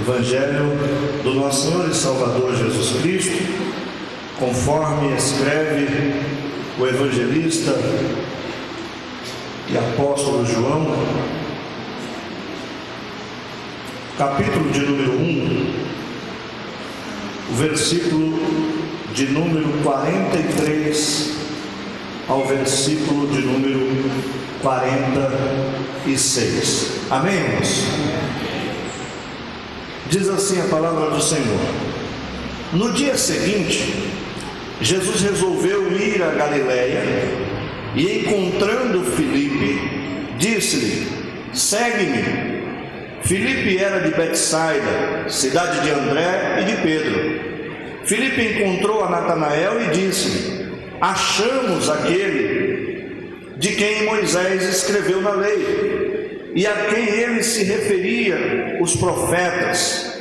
Evangelho do nosso Senhor e Salvador Jesus Cristo, conforme escreve o evangelista e apóstolo João, capítulo de número 1, o versículo de número 43 ao versículo de número 46. Amém, irmãos? Diz assim a palavra do Senhor: no dia seguinte, Jesus resolveu ir a Galiléia e, encontrando Filipe, disse-lhe: segue-me. Filipe era de Betsaida, cidade de André e de Pedro. Filipe encontrou a Natanael e disse: achamos aquele de quem Moisés escreveu na lei e a quem ele se referia os profetas,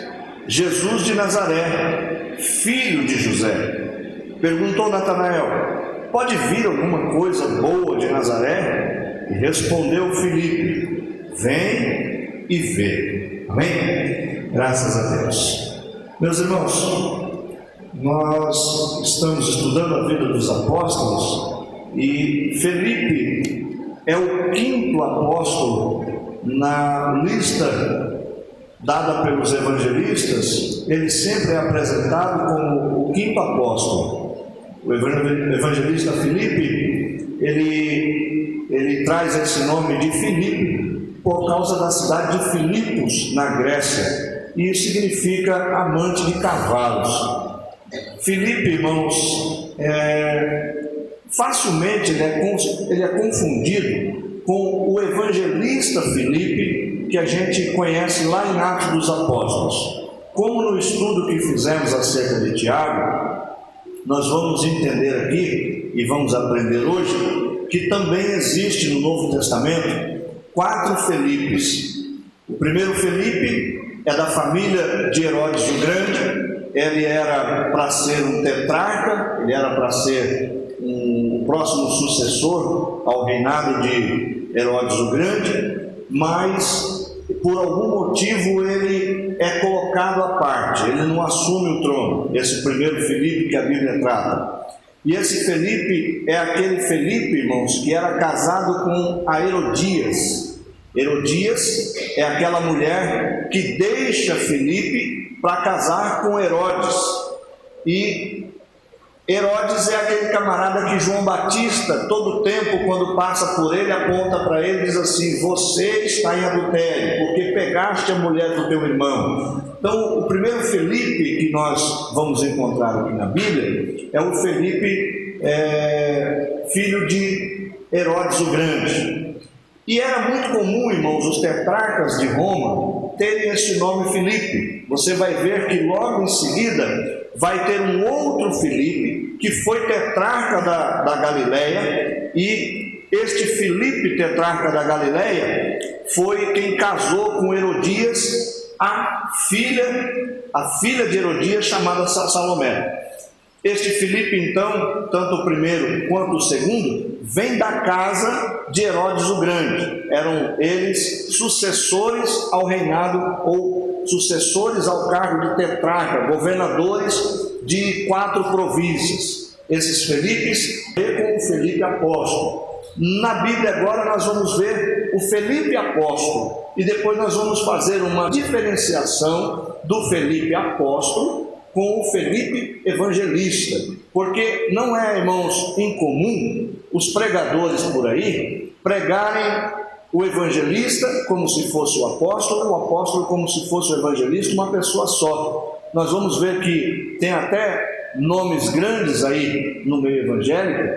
Jesus de Nazaré, filho de José. Perguntou Natanael: pode vir alguma coisa boa de Nazaré? E respondeu Filipe: vem e vê. Amém? Graças a Deus. Meus irmãos, nós estamos estudando a vida dos apóstolos e Filipe é o quinto apóstolo na lista dada pelos evangelistas. Ele sempre é apresentado como o quinto apóstolo. O evangelista Filipe, ele traz esse nome de Filipe por causa da cidade de Filipos, na Grécia, e isso significa amante de cavalos. Filipe, irmãos, facilmente ele é confundido com o evangelista Filipe, que a gente conhece lá em Atos dos Apóstolos. Como no estudo que fizemos acerca de Tiago, nós vamos entender aqui e vamos aprender hoje que também existe no Novo Testamento 4 Filipes. O primeiro Filipe é da família de Herodes o Grande. Ele era para ser um tetrarca, ele era para ser o próximo sucessor ao reinado de Herodes o Grande, mas por algum motivo ele é colocado à parte, ele não assume o trono, esse primeiro Filipe que a Bíblia trata. E esse Filipe é aquele Filipe, irmãos, que era casado com a Herodias. Herodias é aquela mulher que deixa Filipe para casar com Herodes. E Herodes é aquele camarada que João Batista, todo tempo, quando passa por ele, aponta para ele e diz assim: você está em adultério, porque pegaste a mulher do teu irmão. Então, o primeiro Filipe que nós vamos encontrar aqui na Bíblia é o Filipe, filho de Herodes o Grande. E era muito comum, irmãos, os tetrarcas de Roma terem esse nome Filipe. Você vai ver que logo em seguida vai ter um outro Filipe, que foi tetrarca da Galiléia, e este Filipe, tetrarca da Galiléia, foi quem casou com Herodias, a filha de Herodias, chamada Salomé. Este Filipe, então, tanto o primeiro quanto o segundo, vem da casa de Herodes o Grande. Eram eles sucessores ao reinado, ou sucessores ao cargo de tetrarca, governadores de 4 províncias. Esses Filipes vêm com o Filipe apóstolo. Na Bíblia agora nós vamos ver o Filipe apóstolo, e depois nós vamos fazer uma diferenciação do Filipe apóstolo com o Filipe evangelista, porque não é, irmãos, incomum os pregadores por aí pregarem o evangelista como se fosse o apóstolo como se fosse o evangelista, uma pessoa só. Nós vamos ver que tem até nomes grandes aí no meio evangélico,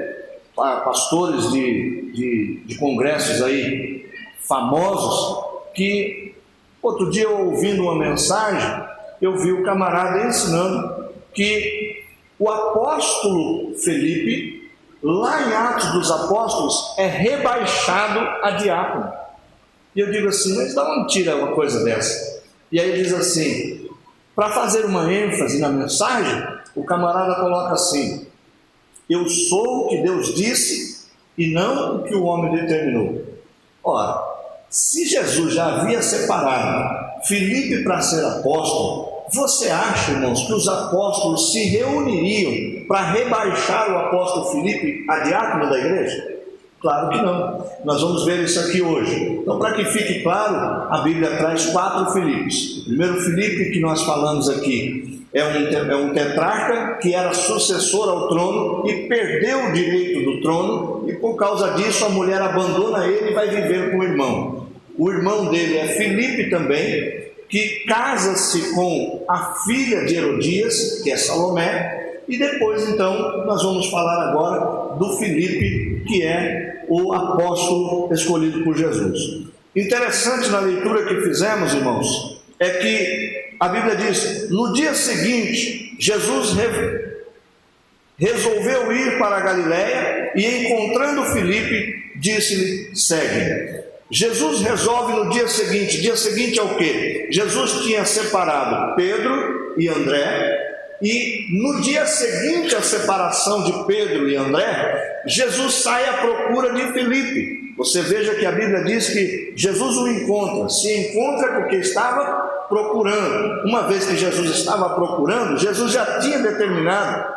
pastores de congressos aí famosos, que outro dia, ouvindo uma mensagem, eu vi o camarada ensinando que o apóstolo Filipe, lá em Atos dos Apóstolos, é rebaixado a diácono. E eu digo assim: mas da onde tira uma coisa dessa? E aí ele diz assim, para fazer uma ênfase na mensagem, o camarada coloca assim: eu sou o que Deus disse e não o que o homem determinou. Ora, se Jesus já havia separado Filipe para ser apóstolo, você acha, irmãos, que os apóstolos se reuniriam para rebaixar o apóstolo Filipe a diácono da igreja? Claro que não. Nós vamos ver isso aqui hoje. Então, para que fique claro, a Bíblia traz 4 Filipes. O primeiro Filipe que nós falamos aqui é um tetrarca que era sucessor ao trono e perdeu o direito do trono, e por causa disso a mulher abandona ele e vai viver com o irmão. O irmão dele é Filipe também, que casa-se com a filha de Herodias, que é Salomé, e depois então nós vamos falar agora do Filipe, que é o apóstolo escolhido por Jesus. Interessante na leitura que fizemos, irmãos, é que a Bíblia diz: no dia seguinte, Jesus resolveu ir para a Galiléia e, encontrando Filipe, disse-lhe: segue-me. Jesus resolve no dia seguinte. Dia seguinte é o quê? Jesus tinha separado Pedro e André, e no dia seguinte à separação de Pedro e André, Jesus sai à procura de Filipe. Você veja que a Bíblia diz que Jesus o encontra. Se encontra porque estava procurando. Uma vez que Jesus estava procurando, Jesus já tinha determinado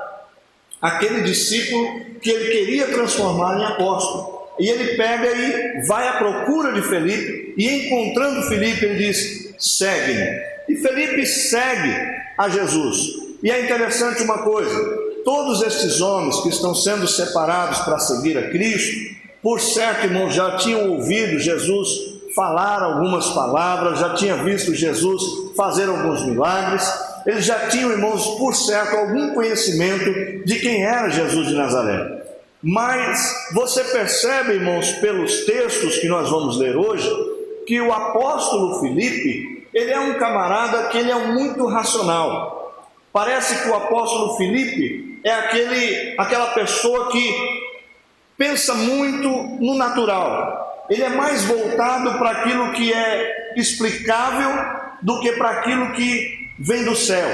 aquele discípulo que ele queria transformar em apóstolo. E ele pega e vai à procura de Filipe, e encontrando Filipe, ele diz: segue-me. E Filipe segue a Jesus. E é interessante uma coisa: todos estes homens que estão sendo separados para seguir a Cristo, por certo, irmãos, já tinham ouvido Jesus falar algumas palavras, já tinham visto Jesus fazer alguns milagres, eles já tinham, irmãos, por certo, algum conhecimento de quem era Jesus de Nazaré. Mas você percebe, irmãos, pelos textos que nós vamos ler hoje, que o apóstolo Filipe, ele é um camarada que ele é muito racional. Parece que o apóstolo Filipe é aquela pessoa que pensa muito no natural. Ele é mais voltado para aquilo que é explicável do que para aquilo que vem do céu.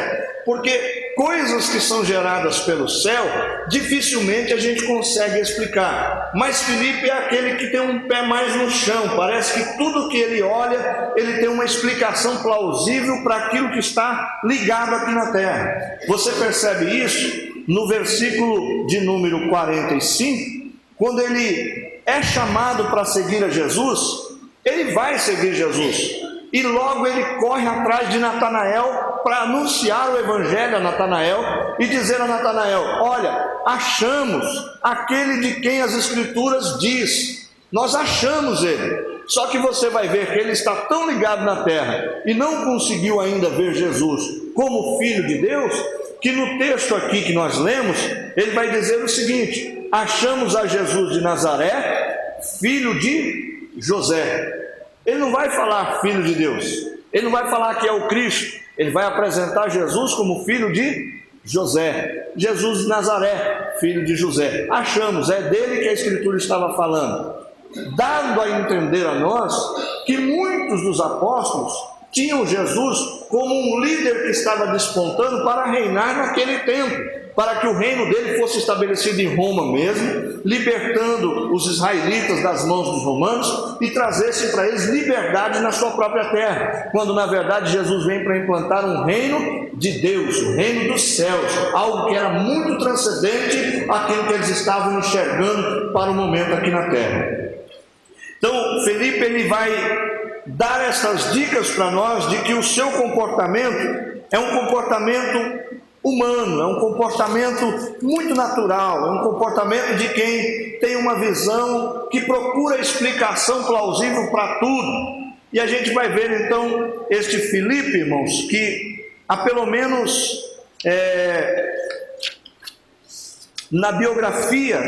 Porque coisas que são geradas pelo céu, dificilmente a gente consegue explicar. Mas Filipe é aquele que tem um pé mais no chão. Parece que tudo que ele olha, ele tem uma explicação plausível para aquilo que está ligado aqui na terra. Você percebe isso no versículo de número 45, quando ele é chamado para seguir a Jesus. Ele vai seguir Jesus. E logo ele corre atrás de Natanael para anunciar o evangelho a Natanael e dizer a Natanael: olha, achamos aquele de quem as escrituras diz. Nós achamos ele. Só que você vai ver que ele está tão ligado na terra e não conseguiu ainda ver Jesus como Filho de Deus, que no texto aqui que nós lemos, ele vai dizer o seguinte: achamos a Jesus de Nazaré, filho de José. Ele não vai falar filho de Deus, ele não vai falar que é o Cristo, ele vai apresentar Jesus como filho de José. Jesus de Nazaré, filho de José. Achamos, é dele que a Escritura estava falando, dando a entender a nós que muitos dos apóstolos tinham Jesus como um líder que estava despontando para reinar naquele tempo, para que o reino dele fosse estabelecido em Roma mesmo, libertando os israelitas das mãos dos romanos e trazesse para eles liberdade na sua própria terra, quando na verdade Jesus vem para implantar um reino de Deus, o reino dos céus, algo que era muito transcendente àquilo que eles estavam enxergando para o momento aqui na terra. Então Filipe, ele vai dar essas dicas para nós de que o seu comportamento é um comportamento humano, é um comportamento muito natural, é um comportamento de quem tem uma visão que procura explicação plausível para tudo. E a gente vai ver então este Filipe, irmãos, que há pelo menos na biografia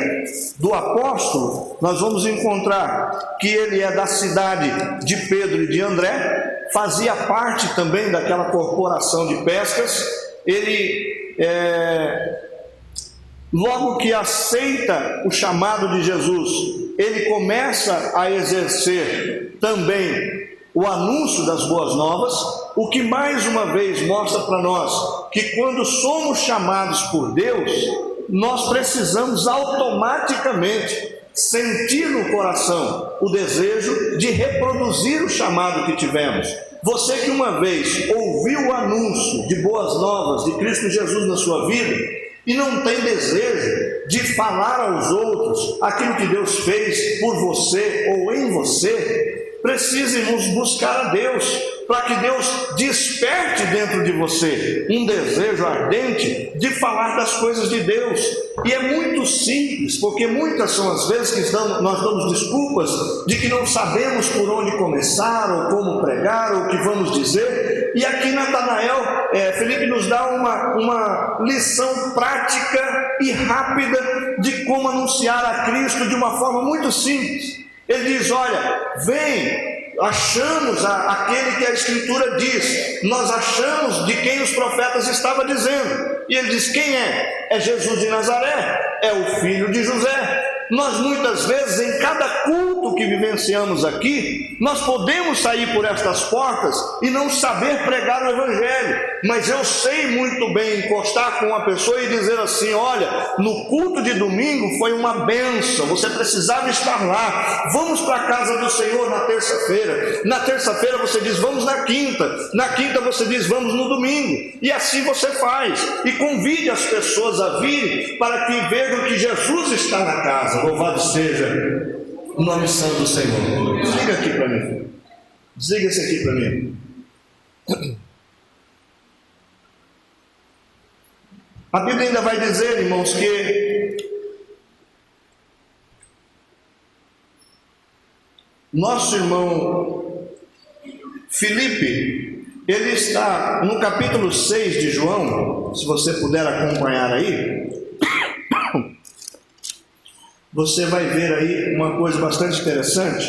do apóstolo, nós vamos encontrar que ele é da cidade de Pedro e de André, fazia parte também daquela corporação de pescas. Ele, logo que aceita o chamado de Jesus, ele começa a exercer também o anúncio das boas novas, o que mais uma vez mostra para nós que quando somos chamados por Deus, nós precisamos automaticamente sentir no coração o desejo de reproduzir o chamado que tivemos. Você que uma vez ouviu o anúncio de boas novas de Cristo Jesus na sua vida e não tem desejo de falar aos outros aquilo que Deus fez por você ou em você, precisamos buscar a Deus, para que Deus desperte dentro de você um desejo ardente de falar das coisas de Deus. E é muito simples, porque muitas são as vezes que nós damos desculpas de que não sabemos por onde começar, ou como pregar, ou o que vamos dizer. E aqui Natanael, Felipe nos dá uma lição prática e rápida de como anunciar a Cristo de uma forma muito simples. Ele diz: olha, vem, achamos aquele que a Escritura diz, nós achamos de quem os profetas estavam dizendo. E ele diz: quem é? É Jesus de Nazaré, é o filho de José. Nós muitas vezes, em cada culto que vivenciamos aqui, nós podemos sair por estas portas e não saber pregar o Evangelho, mas eu sei muito bem encostar com uma pessoa e dizer assim: olha, no culto de domingo foi uma bênção, você precisava estar lá, vamos para a casa do Senhor na terça-feira. Na terça-feira você diz: vamos na quinta você diz: vamos no domingo, e assim você faz, e convide as pessoas a virem para que vejam que Jesus está na casa. Louvado seja o nome santo do Senhor. Desliga aqui para mim. Desliga esse aqui para mim. A Bíblia ainda vai dizer, irmãos, que nosso irmão Filipe, ele está no capítulo 6 de João. Se você puder acompanhar aí, você vai ver aí uma coisa bastante interessante.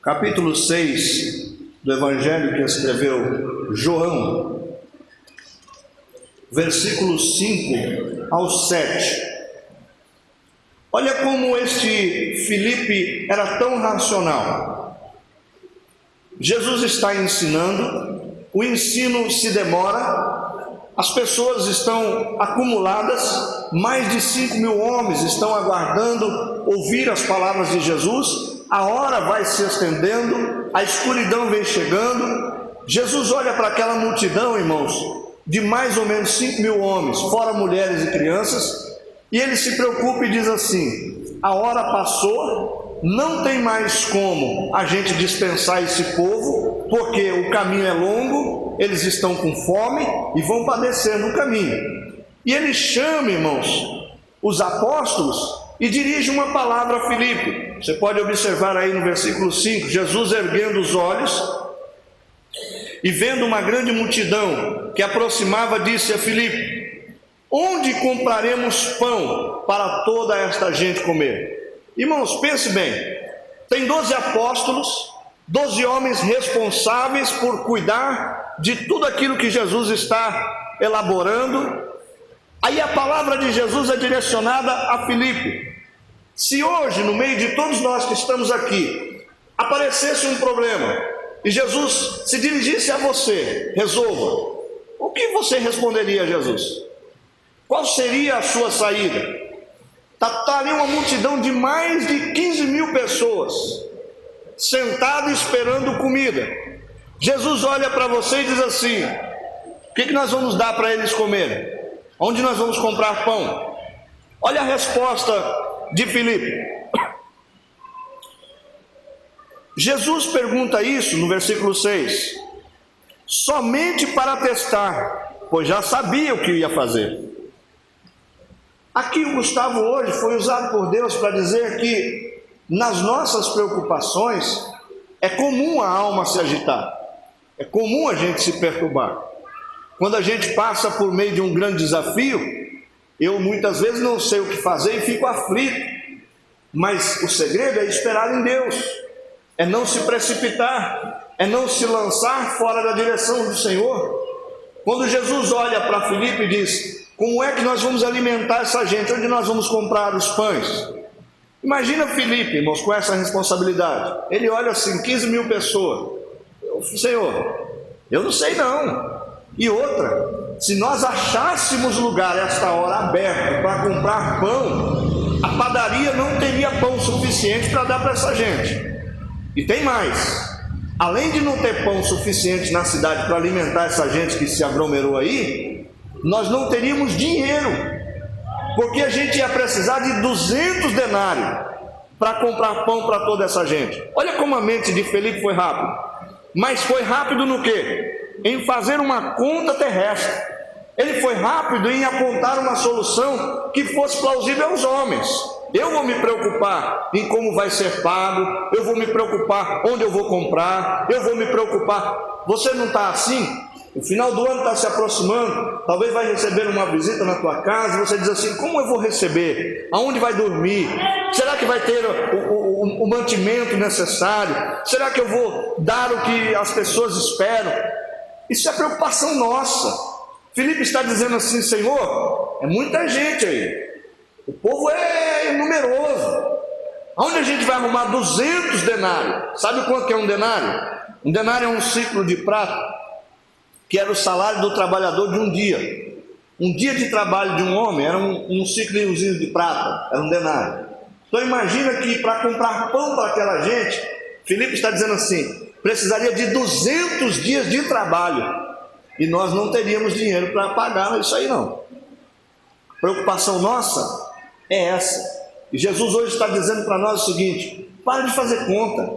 Capítulo 6 do Evangelho que escreveu João, versículos 5 ao 7. Olha como este Filipe era tão racional. Jesus está ensinando, o ensino se demora, as pessoas estão acumuladas, mais de 5.000 homens estão aguardando ouvir as palavras de Jesus. A hora vai se estendendo, a escuridão vem chegando. Jesus olha para aquela multidão, irmãos, de mais ou menos 5.000 homens, fora mulheres e crianças, e ele se preocupa e diz assim: a hora passou, não tem mais como a gente dispensar esse povo, porque o caminho é longo, eles estão com fome e vão padecer no caminho. E ele chama, irmãos, os apóstolos e dirige uma palavra a Filipe. Você pode observar aí no versículo 5, Jesus erguendo os olhos e vendo uma grande multidão que aproximava, disse a Filipe: onde compraremos pão para toda esta gente comer? Irmãos, pense bem, tem 12 apóstolos, 12 homens responsáveis por cuidar de tudo aquilo que Jesus está elaborando. Aí a palavra de Jesus é direcionada a Filipe. Se hoje, no meio de todos nós que estamos aqui, aparecesse um problema e Jesus se dirigisse a você: resolva, o que você responderia a Jesus? Qual seria a sua saída? Está ali uma multidão de mais de 15.000 pessoas, sentada esperando comida. Jesus olha para você e diz assim: o que nós vamos dar para eles comerem? Onde nós vamos comprar pão? Olha a resposta de Filipe. Jesus pergunta isso no versículo 6, somente para testar, pois já sabia o que ia fazer. Aqui o Gustavo hoje foi usado por Deus para dizer que nas nossas preocupações é comum a alma se agitar, é comum a gente se perturbar. Quando a gente passa por meio de um grande desafio, eu muitas vezes não sei o que fazer e fico aflito, mas o segredo é esperar em Deus, é não se precipitar, é não se lançar fora da direção do Senhor. Quando Jesus olha para Filipe e diz: como é que nós vamos alimentar essa gente? Onde nós vamos comprar os pães? Imagina Filipe, irmãos, com essa responsabilidade. Ele olha assim, 15.000 pessoas. Senhor, eu não sei não. E outra, se nós achássemos lugar esta hora aberto para comprar pão, a padaria não teria pão suficiente para dar para essa gente. E tem mais. além de não ter pão suficiente na cidade para alimentar essa gente que se aglomerou aí, nós não teríamos dinheiro, porque a gente ia precisar de 200 denários para comprar pão para toda essa gente. Olha como a mente de Felipe foi rápida. Mas foi rápido no quê? Em fazer uma conta terrestre. Ele foi rápido em apontar uma solução que fosse plausível aos homens. Eu vou me preocupar em como vai ser pago, eu vou me preocupar onde eu vou comprar, eu vou me preocupar. Você não está assim? O final do ano está se aproximando, talvez vai receber uma visita na tua casa, você diz assim: como eu vou receber? Aonde vai dormir? Será que vai ter o mantimento necessário? Será que eu vou dar o que as pessoas esperam? Isso é preocupação nossa. Filipe está dizendo assim: Senhor, é muita gente aí, o povo é numeroso, aonde a gente vai arrumar 200 denários? Sabe quanto que é um denário? Um denário é um ciclo de prata, que era o salário do trabalhador de um dia. Um dia de trabalho de um homem era um ciclozinho de prata, era um denário. Então imagina que para comprar pão para aquela gente, Filipe está dizendo assim, precisaria de 200 dias de trabalho, e nós não teríamos dinheiro para pagar isso aí não. A preocupação nossa é essa. E Jesus hoje está dizendo para nós o seguinte: para de fazer conta,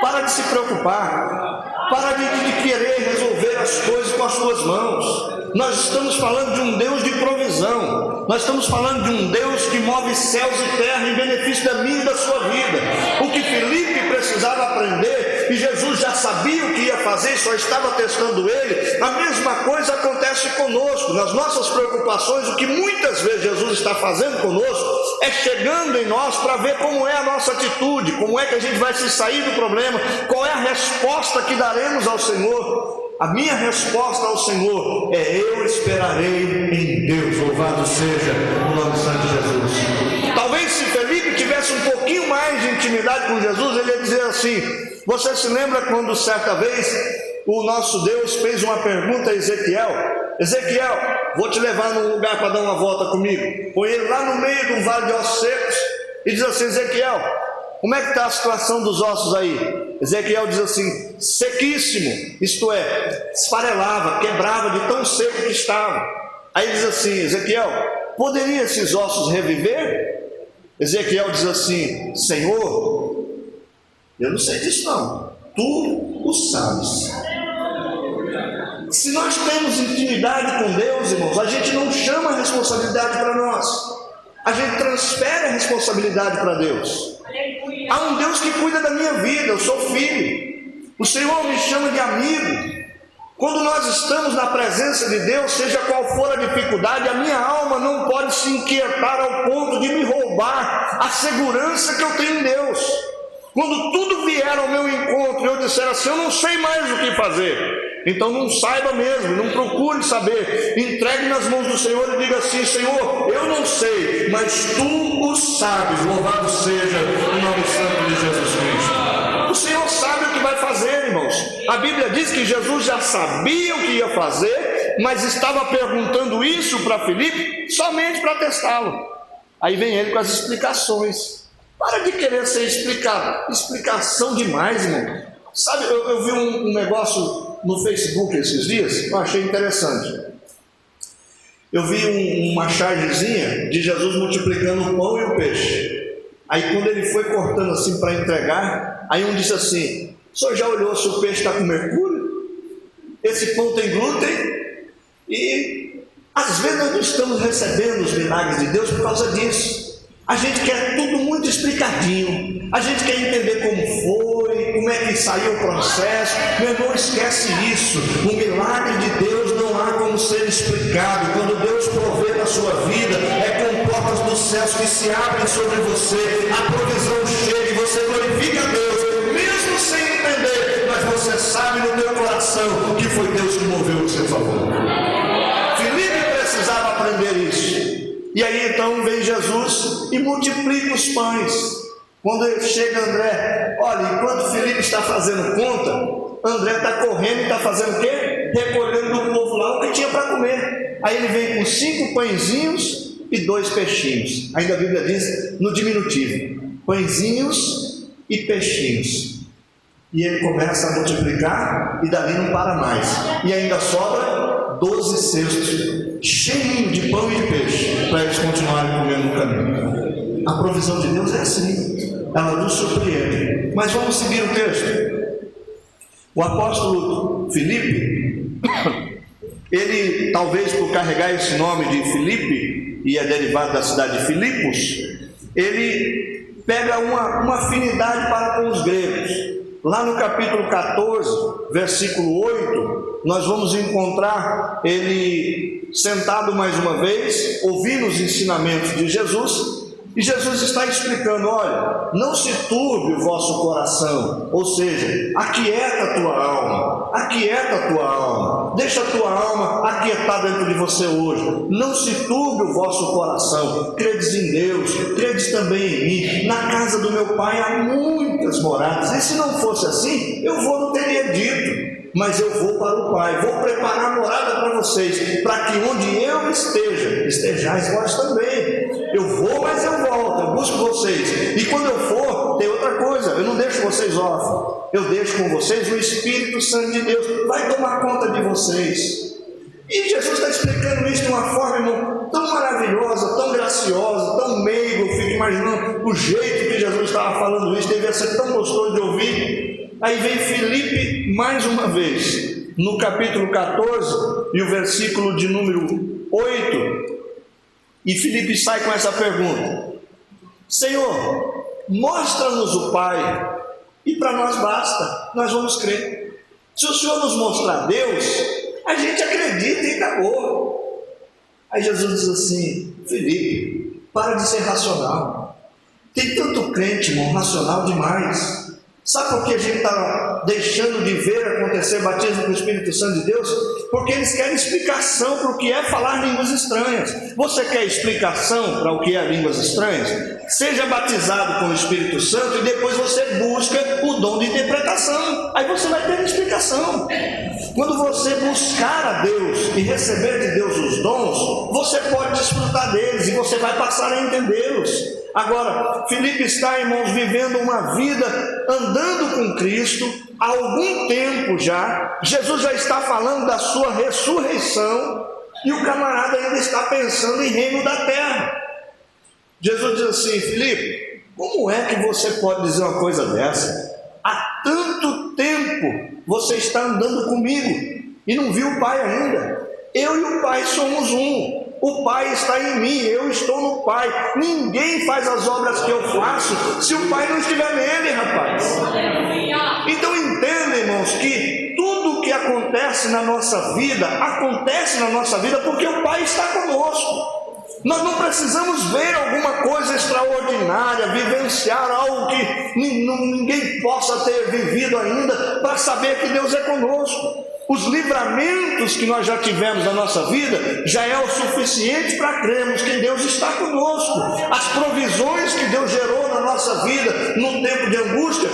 para de se preocupar, para de querer resolver as coisas com as suas mãos. Nós estamos falando de um Deus de provisão, nós estamos falando de um Deus que move céus e terra em benefício da minha e da sua vida. O que Filipe precisava aprender, e Jesus já sabia o que ia fazer, só estava testando ele, a mesma coisa acontece conosco, nas nossas preocupações. O que muitas vezes Jesus está fazendo conosco é chegando em nós para ver como é a nossa atitude, como é que a gente vai se sair do problema, qual é a resposta que daremos ao Senhor. A minha resposta ao Senhor é: eu esperarei em Deus, louvado seja o nome santo de Jesus. Talvez se Felipe tivesse um pouquinho mais de intimidade com Jesus, ele ia dizer assim: você se lembra quando certa vez o nosso Deus fez uma pergunta a Ezequiel? Ezequiel, vou te levar num lugar para dar uma volta comigo. Põe ele lá no meio de um vale de ossos secos e diz assim: Ezequiel, como é que está a situação dos ossos aí? Ezequiel diz assim: sequíssimo, isto é, esfarelava, quebrava de tão seco que estava. Aí diz assim: Ezequiel, poderiam esses ossos reviver? Ezequiel diz assim: Senhor, eu não sei disso não, tu o sabes. Se nós temos intimidade com Deus, irmãos, a gente não chama a responsabilidade para nós, a gente transfere a responsabilidade para Deus. Há um Deus que cuida da minha vida, eu sou filho, o Senhor me chama de amigo. Quando nós estamos na presença de Deus, seja qual for a dificuldade, a minha alma não pode se inquietar ao ponto de me roubar a segurança que eu tenho em Deus. Quando tudo vier ao meu encontro e eu disser assim: eu não sei mais o que fazer, então não saiba mesmo, não procure saber, entregue nas mãos do Senhor e diga assim: Senhor, eu não sei, mas tu o sabes, louvado seja o nome santo de Jesus Cristo. O Senhor sabe o que vai fazer, irmãos. A Bíblia diz que Jesus já sabia o que ia fazer, mas estava perguntando isso para Filipe somente para testá-lo. Aí vem ele com as explicações. Para de querer ser explicação demais, irmão. Sabe, eu vi um negócio no Facebook esses dias, eu achei interessante. Eu vi uma chargezinha de Jesus multiplicando o pão e o peixe. Aí quando ele foi cortando assim para entregar, aí um disse assim: o senhor já olhou se o peixe está com mercúrio? Esse pão tem glúten? E às vezes nós não estamos recebendo os milagres de Deus por causa disso. A gente quer tudo muito explicadinho, a gente quer entender como foi, como é que saiu o processo. Meu irmão, esquece isso. O milagre de Deus não há como ser explicado. Quando Deus provê na sua vida, é com portas dos céus que se abrem sobre você, a provisão chega e você glorifica a Deus, mesmo sem entender, mas você sabe no teu coração que foi Deus que moveu o seu favor. Filipe precisava aprender isso. E aí então vem Jesus e multiplica os pães. Quando chega André, olha, enquanto Filipe está fazendo conta, André está correndo e está fazendo o quê? Recolhendo do povo lá o que tinha para comer. Aí ele vem com 5 pãezinhos e 2 peixinhos. Ainda a Bíblia diz no diminutivo: pãezinhos e peixinhos. E ele começa a multiplicar e dali não para mais. E ainda sobra 12 cestos cheios de pão e de peixe para eles continuarem comendo no caminho. A provisão de Deus é assim, ela nos surpreende. Mas vamos seguir o texto. O apóstolo Filipe, ele, talvez por carregar esse nome de Filipe, e é derivado da cidade de Filipos, ele pega uma afinidade para com os gregos. Lá no capítulo 14, versículo 8, nós vamos encontrar ele sentado mais uma vez, ouvindo os ensinamentos de Jesus, e Jesus está explicando: olha, não se turbe o vosso coração, ou seja, aquieta a tua alma, deixa a tua alma aquietar dentro de você hoje, não se turbe o vosso coração, credes em Deus, credes também em mim, na casa do meu Pai há muitas moradas, e se não fosse assim, eu não teria dito, mas eu vou para o Pai, vou preparar a morada para vocês, para que onde eu esteja, estejais vós também. Eu vou, mas eu volto, eu busco vocês, e quando eu for, tem outra coisa, eu não deixo vocês órfãos, eu deixo com vocês o Espírito Santo de Deus, vai tomar conta de vocês. E Jesus está explicando isso de uma forma tão maravilhosa, tão graciosa, tão meiga. Eu fico imaginando o jeito que Jesus estava falando isso, devia ser tão gostoso de ouvir. Aí vem Filipe mais uma vez, no capítulo 14, e o versículo de número 8, e Filipe sai com essa pergunta: Senhor, mostra-nos o Pai, e para nós basta, nós vamos crer. Se o Senhor nos mostrar Deus, a gente acredita e acabou. Aí Jesus diz assim: Filipe, para de ser racional. Tem tanto crente, irmão, racional demais. Sabe por que a gente está deixando de ver acontecer batismo com o Espírito Santo de Deus? Porque eles querem explicação para o que é falar línguas estranhas. Você quer explicação para o que é línguas estranhas? Seja batizado com o Espírito Santo e depois você busca o dom de interpretação. Aí você vai ter explicação. Quando você buscar a Deus e receber de Deus os dons, você pode desfrutar deles e você vai passar a entendê-los. Agora, Filipe está, irmãos, vivendo uma vida andando com Cristo há algum tempo já. Jesus já está falando da sua ressurreição e o camarada ainda está pensando em reino da terra. Jesus diz assim: Filipe, como é que você pode dizer uma coisa dessa? Há tanto tempo você está andando comigo e não viu o Pai ainda. Eu e o Pai somos um. O Pai está em mim, eu estou no Pai. Ninguém faz as obras que eu faço se o Pai não estiver nele, rapaz. Então entenda, irmãos, que tudo que acontece na nossa vida porque o Pai está conosco. Nós não precisamos ver alguma coisa extraordinária, vivenciar algo que ninguém possa ter vivido ainda para saber que Deus é conosco. Os livramentos que nós já tivemos na nossa vida já é o suficiente para crermos que Deus está conosco. As provisões que Deus gerou na nossa vida no tempo de angústia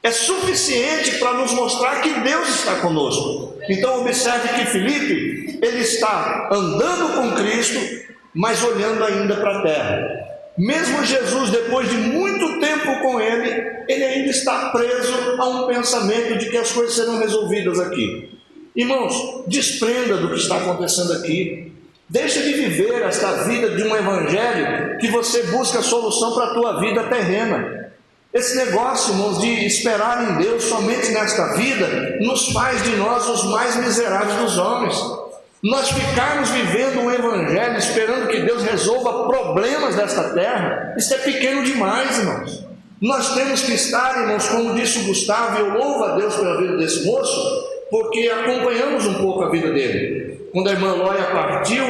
é suficiente para nos mostrar que Deus está conosco. Então observe que Filipe, ele está andando com Cristo, mas olhando ainda para a terra. Mesmo Jesus, depois de muito tempo com ele ainda está preso a um pensamento de que as coisas serão resolvidas aqui. Irmãos, desprenda do que está acontecendo aqui. Deixa de viver esta vida de um evangelho que você busca a solução para a tua vida terrena. Esse negócio, irmãos, de esperar em Deus somente nesta vida, nos faz de nós os mais miseráveis dos homens. Nós ficarmos vivendo um evangelho esperando que Deus resolva problemas desta terra, isso é pequeno demais, irmãos. Nós temos que estar, irmãos, como disse o Gustavo, e eu louvo a Deus pela vida desse moço, porque acompanhamos um pouco a vida dele. Quando a irmã Lóia partiu,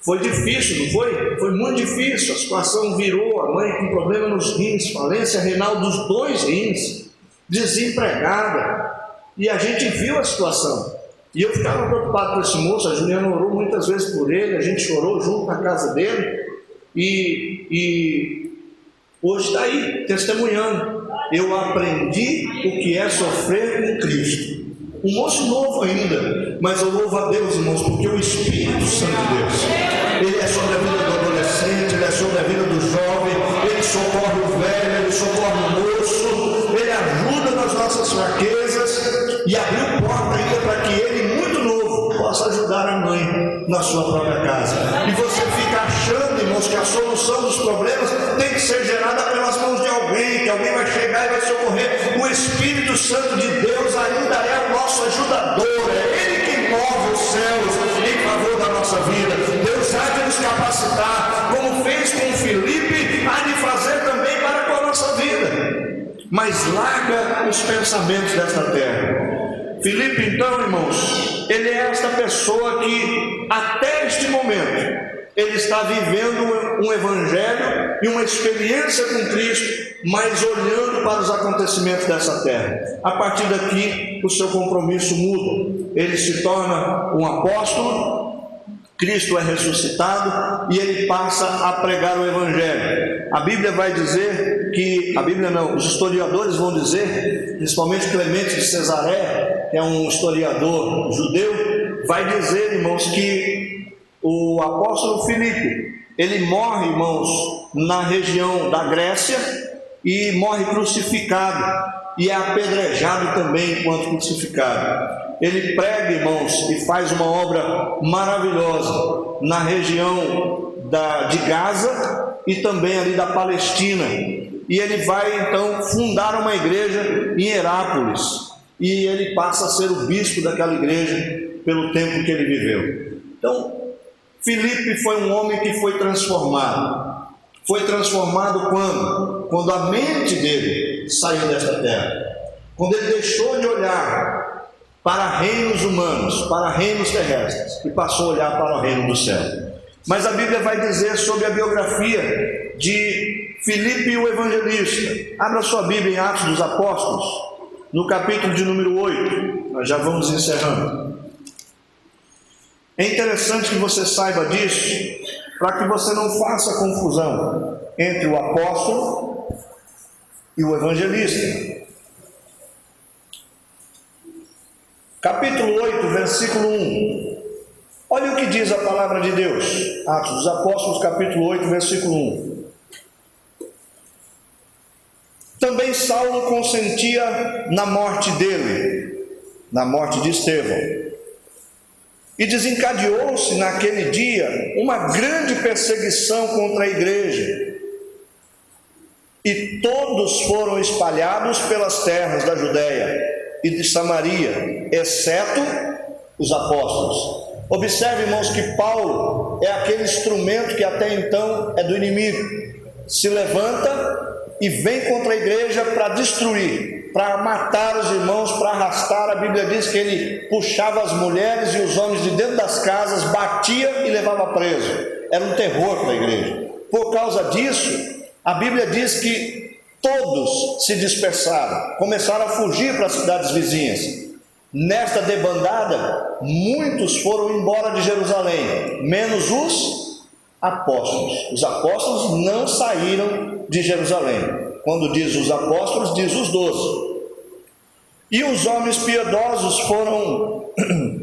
foi difícil, não foi? Foi muito difícil, a situação virou, a mãe com problema nos rins, falência renal dos 2 rins, desempregada, e a gente viu a situação. E eu ficava preocupado com esse moço, a Juliana orou muitas vezes por ele, a gente chorou junto na casa dele, e hoje está aí, testemunhando. Eu aprendi o que é sofrer com Cristo. Um moço novo ainda, mas eu louvo a Deus, irmãos, porque o Espírito Santo de Deus, ele é sobre a vida do adolescente, ele é sobre a vida do jovem, ele socorre o velho, ele socorre o moço, na sua própria casa. E você fica achando, irmãos, que a solução dos problemas tem que ser gerada pelas mãos de alguém, que alguém vai chegar e vai socorrer. O Espírito Santo de Deus ainda é o nosso ajudador, é Ele que move os céus em favor da nossa vida. Deus há de nos capacitar, como fez com Filipe, há de fazer também para com a nossa vida. Mas larga os pensamentos desta terra. Filipe, então, irmãos, ele é esta pessoa que até este momento ele está vivendo um evangelho e uma experiência com Cristo, mas olhando para os acontecimentos dessa terra. A partir daqui, o seu compromisso muda. Ele se torna um apóstolo, Cristo é ressuscitado e ele passa a pregar o evangelho. A Bíblia vai dizer que, a Bíblia não, os historiadores vão dizer, principalmente Clemente de Cesareia, que é um historiador judeu, vai dizer, irmãos, que o apóstolo Filipe, ele morre, irmãos, na região da Grécia e morre crucificado e é apedrejado também enquanto crucificado. Ele prega, irmãos, e faz uma obra maravilhosa na região de Gaza e também ali da Palestina. E ele vai então fundar uma igreja em Herápolis e ele passa a ser o bispo daquela igreja pelo tempo que ele viveu. Então, Filipe foi um homem que foi transformado. Foi transformado quando? Quando a mente dele saiu desta terra. Quando ele deixou de olhar para reinos humanos, para reinos terrestres, e passou a olhar para o reino do céu. Mas a Bíblia vai dizer sobre a biografia de Filipe o evangelista. Abra sua Bíblia em Atos dos Apóstolos, no capítulo de número 8. Nós já vamos encerrando. É interessante que você saiba disso, para que você não faça confusão entre o apóstolo e o evangelista. Capítulo 8, versículo 1. Olha o que diz a palavra de Deus. Atos dos Apóstolos, capítulo 8, versículo 1. Também Saulo consentia na morte dele, na morte de Estevão. E desencadeou-se naquele dia uma grande perseguição contra a igreja. E todos foram espalhados pelas terras da Judéia e de Samaria, exceto os apóstolos. Observe, irmãos, que Paulo é aquele instrumento que até então é do inimigo. Se levanta e vem contra a igreja para destruir, para matar os irmãos, para arrastar. A Bíblia diz que ele puxava as mulheres e os homens de dentro das casas, batia e levava preso. Era um terror para a igreja. Por causa disso, a Bíblia diz que todos se dispersaram, começaram a fugir para as cidades vizinhas. Nesta debandada, muitos foram embora de Jerusalém, menos os apóstolos. Os apóstolos não saíram de Jerusalém. Quando diz os apóstolos, diz os 12. E os homens piedosos foram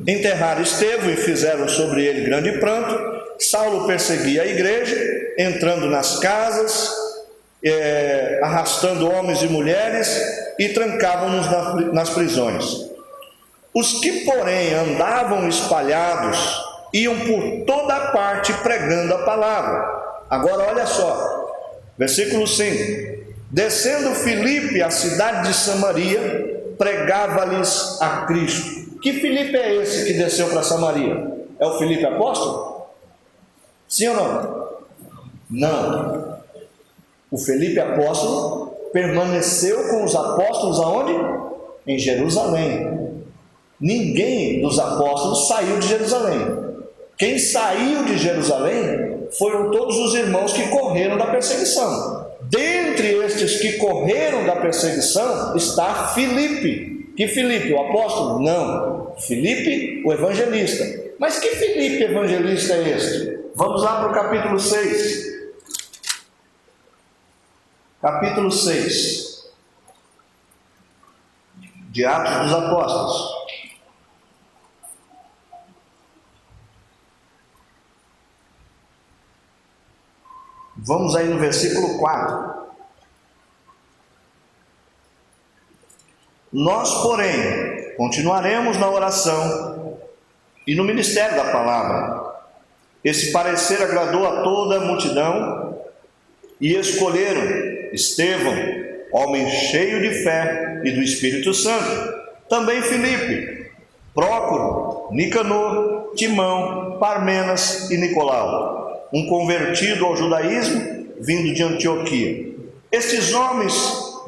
enterrar Estevão e fizeram sobre ele grande pranto. Saulo perseguia a igreja, entrando nas casas, arrastando homens e mulheres, e trancavam-nos nas prisões. Os que, porém, andavam espalhados, iam por toda parte pregando a palavra. Agora olha só, versículo 5. Descendo Filipe à cidade de Samaria, pregava-lhes a Cristo. Que Filipe é esse que desceu para Samaria? É o Filipe apóstolo? Sim ou não? Não. O Filipe apóstolo permaneceu com os apóstolos aonde? Em Jerusalém. Ninguém dos apóstolos saiu de Jerusalém. Quem saiu de Jerusalém foram todos os irmãos que correram da perseguição. Dentre estes que correram da perseguição está Filipe. Que Filipe? O apóstolo? Não. Filipe, o evangelista. Mas que Filipe evangelista é este? Vamos lá para o capítulo 6. Capítulo 6 de Atos dos Apóstolos. Vamos aí no versículo 4. Nós, porém, continuaremos na oração e no ministério da palavra, Esse parecer agradou a toda a multidão e escolheram Estevão, homem cheio de fé e do Espírito Santo, também Filipe, Prócoro, Nicanor, Timão, Parmenas e Nicolau, um convertido ao judaísmo vindo de Antioquia. Estes homens,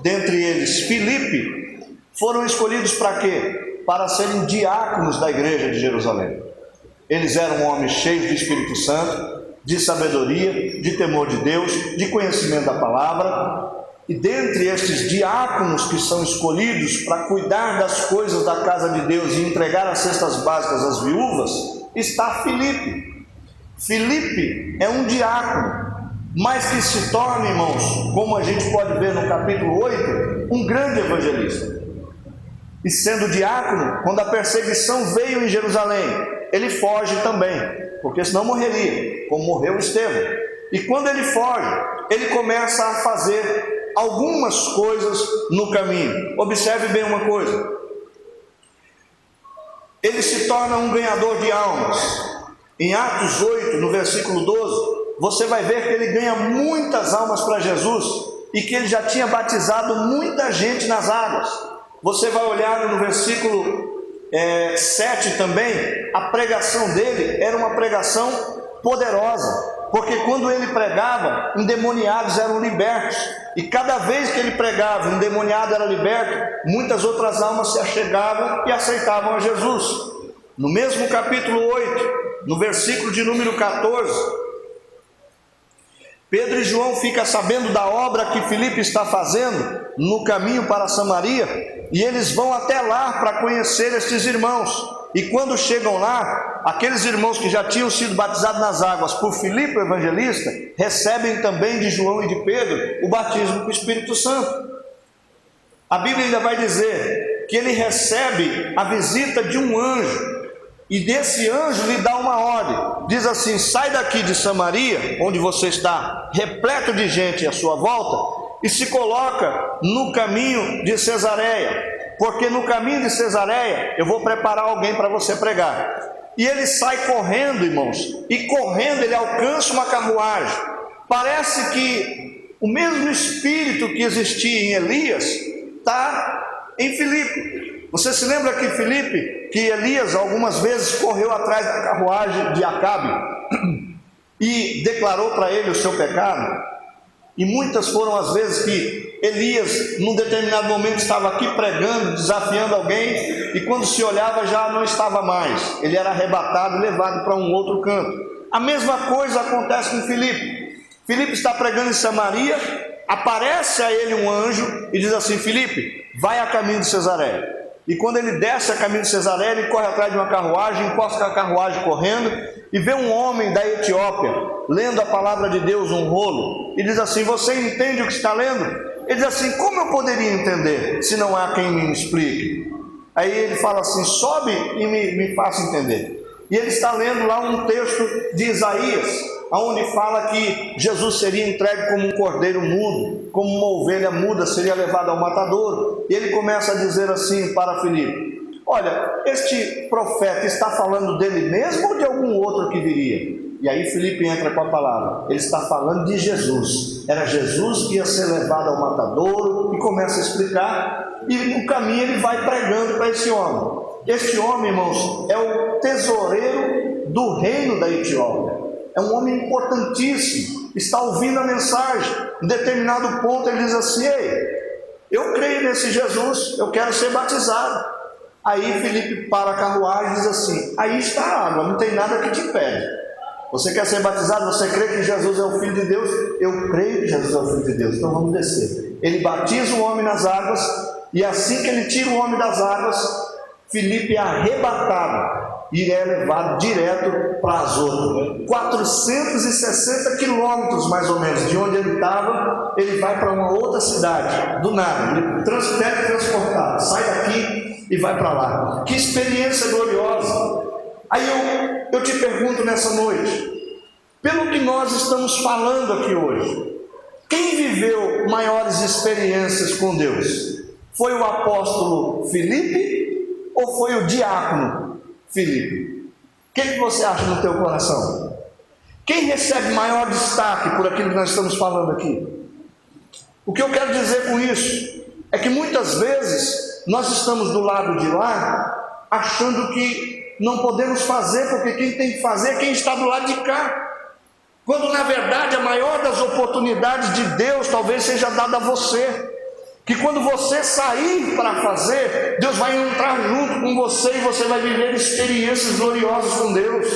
dentre eles Filipe, foram escolhidos para quê? Para serem diáconos da igreja de Jerusalém. Eles eram homens cheios do Espírito Santo, de sabedoria, de temor de Deus, de conhecimento da palavra. E dentre estes diáconos que são escolhidos para cuidar das coisas da casa de Deus e entregar as cestas básicas às viúvas, está Filipe. Filipe é um diácono, mas que se torna, irmãos, como a gente pode ver no capítulo 8, um grande evangelista. E sendo diácono, quando a perseguição veio em Jerusalém, ele foge também, porque senão morreria, como morreu Estevão. E quando ele foge, ele começa a fazer algumas coisas no caminho. Observe bem uma coisa: ele se torna um ganhador de almas. Em Atos 8, no versículo 12, você vai ver que ele ganha muitas almas para Jesus e que ele já tinha batizado muita gente nas águas. Você vai olhar no versículo 7 também, a pregação dele era uma pregação poderosa, porque quando ele pregava, endemoniados eram libertos, e cada vez que ele pregava, um endemoniado era liberto, muitas outras almas se achegavam e aceitavam a Jesus. No mesmo capítulo 8, no versículo de número 14, Pedro e João ficam sabendo da obra que Filipe está fazendo no caminho para Samaria, e eles vão até lá para conhecer estes irmãos. E quando chegam lá, aqueles irmãos que já tinham sido batizados nas águas por Filipe o evangelista, recebem também de João e de Pedro o batismo com o Espírito Santo. A Bíblia ainda vai dizer que ele recebe a visita de um anjo, e desse anjo lhe dá uma ordem, diz assim: sai daqui de Samaria, onde você está repleto de gente à sua volta, e se coloca no caminho de Cesareia, porque no caminho de Cesareia eu vou preparar alguém para você pregar. E ele sai correndo, irmãos, e correndo ele alcança uma carruagem. Parece que o mesmo espírito que existia em Elias está em Filipe. Você se lembra que Elias algumas vezes correu atrás da carruagem de Acabe e declarou para ele o seu pecado? E muitas foram as vezes que Elias, num determinado momento, estava aqui pregando, desafiando alguém, e quando se olhava já não estava mais. Ele era arrebatado e levado para um outro canto. A mesma coisa acontece com Filipe. Filipe está pregando em Samaria, aparece a ele um anjo e diz assim: Filipe, vai a caminho de Cesareia. E quando ele desce a caminho de Cesareia, ele corre atrás de uma carruagem, encosta a carruagem correndo, e vê um homem da Etiópia, lendo a palavra de Deus, um rolo, e diz assim: você entende o que está lendo? Ele diz assim: como eu poderia entender, se não há quem me explique? Aí ele fala assim: sobe e me faça entender. E ele está lendo lá um texto de Isaías, onde fala que Jesus seria entregue como um cordeiro mudo, como uma ovelha muda seria levada ao matadouro. E ele começa a dizer assim para Filipe: olha, este profeta está falando dele mesmo ou de algum outro que viria? E aí Filipe entra com a palavra, ele está falando de Jesus. Era Jesus que ia ser levado ao matadouro, e começa a explicar, e no caminho ele vai pregando para esse homem. Este homem, irmãos, é o tesoureiro do reino da Etiópia. É um homem importantíssimo, está ouvindo a mensagem. Em determinado ponto ele diz assim: ei, eu creio nesse Jesus, eu quero ser batizado. Aí Filipe para a carruagem e diz assim: aí está a água, não tem nada que te impede. Você quer ser batizado? Você crê que Jesus é o Filho de Deus? Eu creio que Jesus é o Filho de Deus, então vamos descer. Ele batiza o homem nas águas, e assim que ele tira o homem das águas, Filipe é arrebatado e é levado direto para Azoto. 460 quilômetros mais ou menos de onde ele estava, ele vai para uma outra cidade, do nada, ele transportado, sai daqui e vai para lá. Que experiência gloriosa! Aí eu te pergunto nessa noite, pelo que nós estamos falando aqui hoje, quem viveu maiores experiências com Deus? Foi o apóstolo Filipe ou foi o diácono Filipe? O que você acha no teu coração? Quem recebe maior destaque por aquilo que nós estamos falando aqui? O que eu quero dizer com isso é que muitas vezes nós estamos do lado de lá achando que não podemos fazer, porque quem tem que fazer é quem está do lado de cá. Quando na verdade a maior das oportunidades de Deus talvez seja dada a você. Que quando você sair para fazer, Deus vai entrar junto com você e você vai viver experiências gloriosas com Deus.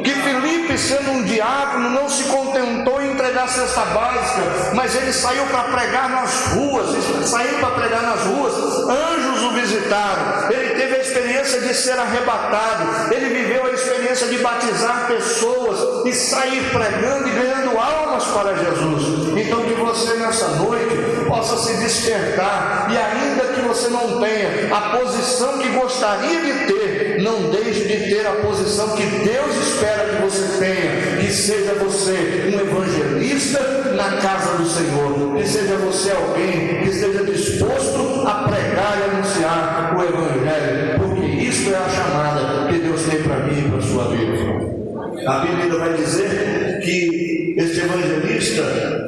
Que Filipe, sendo um diácono, não se contentou em entregar a cesta básica, mas ele saiu para pregar nas ruas, anjos o visitaram, ele teve a experiência de ser arrebatado, ele viveu a experiência de batizar pessoas e sair pregando e ganhando almas para Jesus. Então que você nessa noite possa se despertar, e ainda que você não tenha a posição que gostaria de ter, não deixe de ter a posição que Deus espera que você tenha, que seja você um evangelista na casa do Senhor, que seja você alguém que esteja disposto a pregar e anunciar o Evangelho, porque isso é a chamada que Deus tem para mim e para a sua vida. A Bíblia vai dizer que este evangelista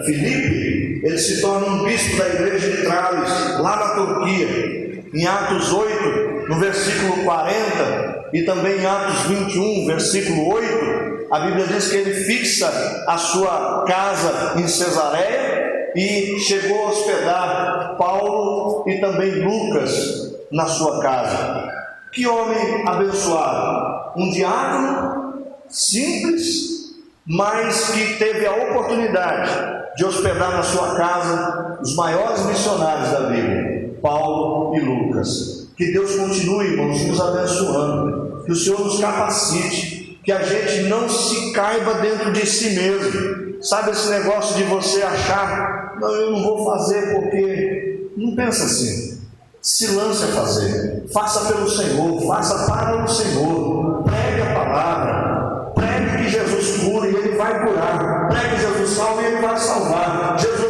Filipe, ele se torna um bispo da igreja de Tralles, lá na Turquia, em Atos 8, no versículo 40, e também em Atos 21, versículo 8, a Bíblia diz que ele fixa a sua casa em Cesareia e chegou a hospedar Paulo e também Lucas na sua casa. Que homem abençoado! Um diácono simples, mas que teve a oportunidade de hospedar na sua casa os maiores missionários da Bíblia, Paulo e Lucas. Que Deus continue, irmãos, nos abençoando, que o Senhor nos capacite, que a gente não se caiba dentro de si mesmo. Sabe esse negócio de você achar, não, eu não vou fazer porque... Não pensa assim. Se lance a fazer, faça pelo Senhor, faça para o Senhor, pregue a palavra, pregue que Jesus cura e Ele vai curar, pregue que Jesus salva e Ele vai salvar. Jesus